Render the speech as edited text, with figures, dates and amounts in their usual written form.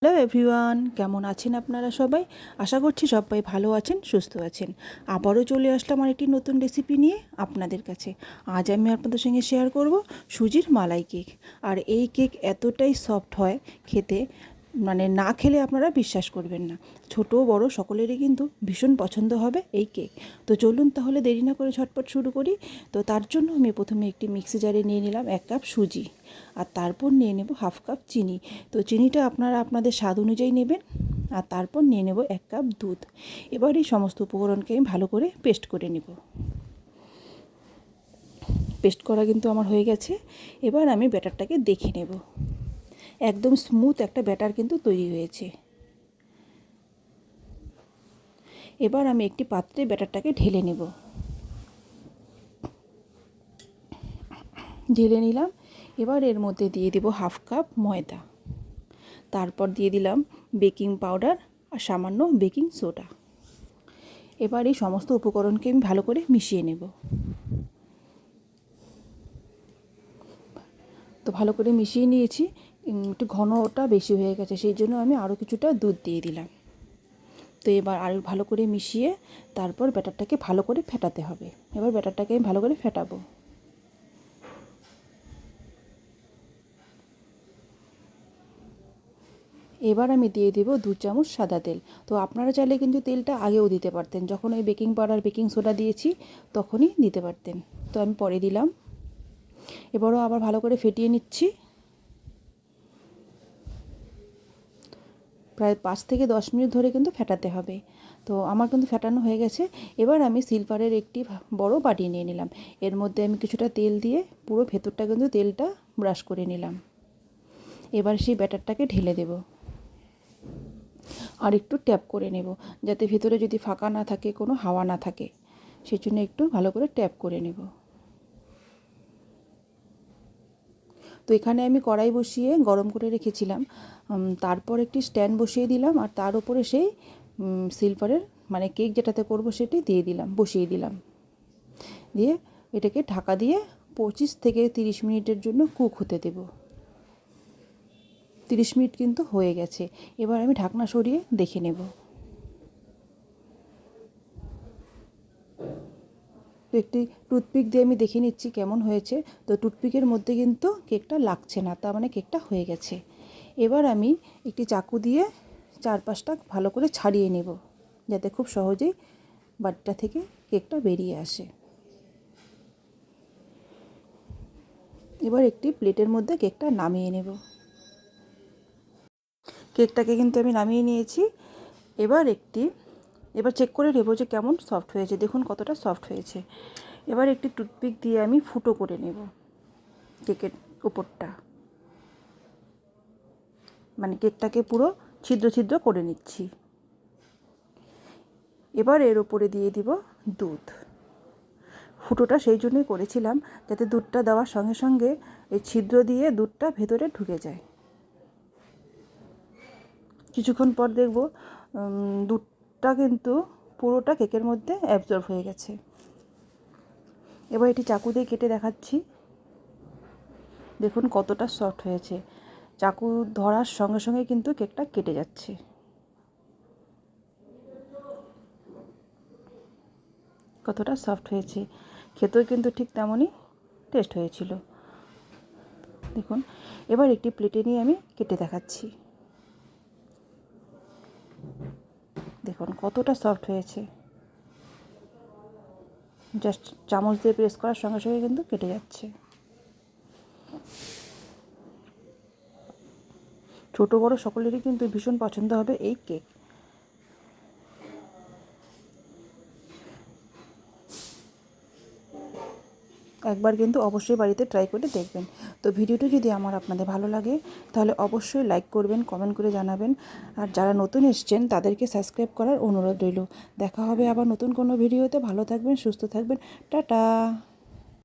Hello everyone, কেমন আছেন আপনারা সবাই? আশা করছি সবাই ভালো আছেন, সুস্থ আছেন। আবারও চলে আসলাম আর একটি নতুন রেসিপি নিয়ে আপনাদের কাছে। আজ আমি আপনাদের সঙ্গে শেয়ার করব সুজির মালাই কেক। আর এই কেক এতটাই সফট হয় খেতে, মানে না খেলে আপনারা বিশ্বাস করবেন না। ছোট বড় সকলেরই কিন্তু ভীষণ পছন্দ হবে এই কেক। তো চলুন তাহলে দেরি না করে ঝটপট শুরু করি। তো তার জন্য আমি প্রথমে একটি মিক্সি জারে নিয়ে নিলাম 1 কাপ সুজি, আর তারপর নিয়ে নেব হাফ কাপ চিনি। তো চিনিটা আপনারা আপনাদের স্বাদ অনুযায়ী নেবেন। আর তারপর নিয়ে নেব 1 কাপ দুধ। এবার এই সমস্ত উপকরণকে আমি ভালো করে পেস্ট করে নেব। পেস্ট করা কিন্তু আমার হয়ে গেছে। এবার আমি ব্যাটারটাকে দেখে নেব। একদম স্মুথ একটা ব্যাটার কিন্তু তৈরি হয়েছে। এবার আমি একটি পাত্রে ব্যাটারটাকে ঢেলে নেব। ঢেলে নিলাম। এবার এর মধ্যে দিয়ে দেব হাফ কাপ ময়দা, তারপর দিয়ে দিলাম বেকিং পাউডার আর সামান্য বেকিং সোডা। এবার এই সমস্ত উপকরণকে আমি ভালো করে মিশিয়ে নেব। তো ভালো করে মিশিয়ে নিয়েছি। একটু ঘনটা বেশি হয়ে গেছে, সেই জন্য আমি আরও কিছুটা দুধ দিয়ে দিলাম। তো এবার আরও ভালো করে মিশিয়ে তারপর ব্যাটারটাকে ভালো করে ফেটাতে হবে। এবার ব্যাটারটাকে আমি ভালো করে ফেটাবো। এবার আমি দিয়ে দেবো 2 চামচ সাদা তেল। তো আপনারা চাইলে কিন্তু তেলটা আগেও দিতে পারতেন, যখন ওই বেকিং পাউডার বেকিং সোডা দিয়েছি তখনই দিতে পারতেন। তো আমি পরে দিলাম। এবারও আবার ভালো করে ফেটিয়ে নিচ্ছি। প্রায় 5 থেকে 10 মিনিট ধরে কিন্তু ফেটাতে হবে। তো আমার কিন্তু ফেটানো হয়ে গেছে। এবার আমি সিলভারের একটি বড় বাটি নিয়ে নিলাম। এর মধ্যে আমি কিছুটা তেল দিয়ে পুরো ভেতরটা কিন্তু তেলটা ব্রাশ করে নিলাম। এবার সেই ব্যাটারটাকে ঢেলে দেব আর একটু ট্যাপ করে নেব, যাতে ভেতরে যদি ফাঁকা না থাকে, কোনো হাওয়া না থাকে, সেই জন্য একটু ভালো করে ট্যাপ করে নেব। তো এখানে আমি কড়াই বসিয়ে গরম করে রেখেছিলাম। তারপর একটি স্ট্যান্ড বসিয়ে দিলাম, আর তার উপরে সেই সিলভারের মানে কেক যেটাতে করব সেটি দিয়ে দিলাম, বসিয়ে দিলাম। দিয়ে এটাকে ঢাকা দিয়ে 25 থেকে 30 মিনিটের জন্য কুক হতে দেব। 30 মিনিট কিন্তু হয়ে গেছে। এবার আমি ঢাকনা সরিয়ে দেখে নেব। তো একটি টুথপিক দিয়ে আমি দেখে নিচ্ছি কেমন হয়েছে। তো টুথপিকের মধ্যে কিন্তু কেকটা লাগছে না, তার মানে কেকটা হয়ে গেছে। এবার আমি একটি চাকু দিয়ে চারপাশটা ভালো করে ছাড়িয়ে নেব, যাতে খুব সহজেই বাটিটা থেকে কেকটা বেরিয়ে আসে। এবার একটি প্লেটের মধ্যে কেকটা নামিয়ে নেব। কেকটাকে কিন্তু আমি নামিয়ে নিয়েছি। এবার চেক করে নেব যে কেমন সফট হয়েছে। দেখুন কতটা সফট হয়েছে। এবার একটি টুথপিক দিয়ে আমি ফুটো করে নেব কেকের উপরটা, মানে কেকটাকে পুরো ছিদ্র ছিদ্র করে নিচ্ছি। এবার এর উপরে দিয়ে দিব দুধ। ফুটোটা সেই জন্যই করেছিলাম, যাতে দুধটা দেওয়ার সঙ্গে সঙ্গে এই ছিদ্র দিয়ে দুধটা ভেতরে ঢুকে যায়। কিছুক্ষণ পর দেখব দুধটা কিন্তু পুরোটা কেকের মধ্যে অ্যাবজর্ব হয়ে গেছে। এবার এটি চাকু দিয়ে কেটে দেখাচ্ছি। দেখুন কতটা সফট হয়েছে। চাকু ধরার সঙ্গে সঙ্গে কিন্তু কেকটা কেটে যাচ্ছে। কতটা সফট হয়েছে, খেতেও কিন্তু ঠিক তেমনই টেস্ট হয়েছিল। দেখুন, এবার একটি প্লেটে নিয়ে আমি কেটে দেখাচ্ছি। দেখুন কতটা সফট হয়েছে। জাস্ট চামচ দিয়ে প্রেস করার সঙ্গে সঙ্গে কিন্তু কেটে যাচ্ছে। ছোট বড় সকলেরই কিন্তু ভীষণ পছন্দ হবে এই কেক। একবার কিন্তু অবশ্যই বাড়িতে ট্রাই করে দেখবেন। তো ভিডিওটি যদি আপনাদের ভালো লাগে তাহলে অবশ্যই লাইক করবেন, কমেন্ট করে জানাবেন। আর যারা নতুন এসছেন তাদেরকে সাবস্ক্রাইব করার অনুরোধ রইল। দেখা হবে আবার নতুন কোনো ভিডিওতে। ভালো থাকবেন, সুস্থ থাকবেন। টাটা।